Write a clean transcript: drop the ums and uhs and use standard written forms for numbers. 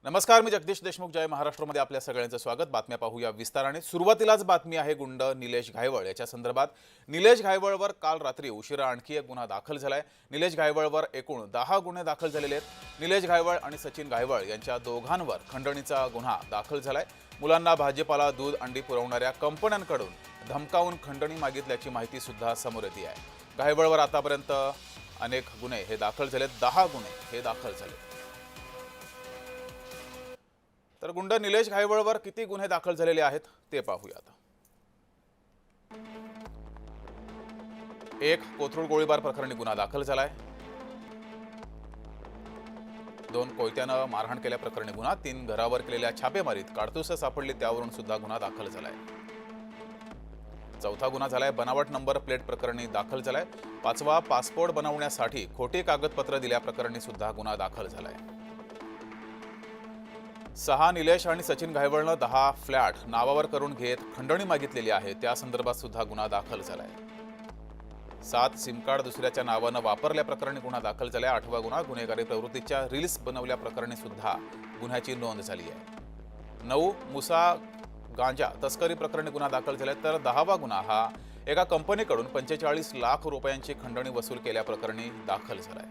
नमस्कार, मी जगदीश देशमुख. जय महाराष्ट्रमध्ये आपल्या सगळ्यांचं स्वागत. बातम्या पाहूया विस्ताराने. सुरुवातीलाच बातमी आहे गुंड निलेश घायवळ याच्या संदर्भात. निलेश घायवळवर काल रात्री उशिरा आणखी एक गुन्हा दाखल झालाय. निलेश घायवळवर एकूण 10 गुन्हे दाखल झालेले आहेत. निलेश घायवळ आणि सचिन घायवळ यांच्या दोघांवर खंडणीचा गुन्हा दाखल झालाय. मुलांना भाजीपाला, दूध, अंडी पुरवणाऱ्या कंपन्यांकडून धमकावून खंडणी मागितल्याची माहिती सुद्धा समोर येते आहे. घायवळवर आतापर्यंत अनेक गुन्हे हे दाखल झालेत. 10 गुन्हे हे दाखल झाले. तर गुंड निलेश घायवळवर किती गुन्हे दाखल झालेले आहेत ते पाहूयात. एक कोथरूड गोळीबार प्रकरणी गुन्हा दाखल झालाय. 2 कोयत्यानं मारहाण केल्याप्रकरणी गुन्हा. 3 घरावर केलेल्या छापेमारीत काडतुसं सापडली त्यावरून सुद्धा गुन्हा दाखल झालाय. 4था गुन्हा झालाय बनावट नंबर प्लेट प्रकरणी दाखल झालाय. 5वा पासपोर्ट बनवण्यासाठी खोटी कागदपत्र दिल्याप्रकरणी सुद्धा गुन्हा दाखल झालाय. 6 निलेश आणि सचिन घायवळनं 10 फ्लॅट नावावर करून घेत खंडणी मागितलेली आहे त्या संदर्भात सुद्धा गुन्हा दाखल झालाय. 7 सिम कार्ड दुसऱ्याच्या नावानं वापरल्याप्रकरणी गुन्हा दाखल झालाय. 8वा गुन्हा गुन्हेगारी प्रवृत्तीच्या रील्स बनवल्याप्रकरणी सुद्धा गुन्ह्याची नोंद झाली आहे. 9 मुसा गांजा तस्करी प्रकरणी गुन्हा दाखल झालाय. तर 10वा गुन्हा हा एका कंपनीकडून 45 लाख रुपयांची खंडणी वसूल केल्याप्रकरणी दाखल झालाय.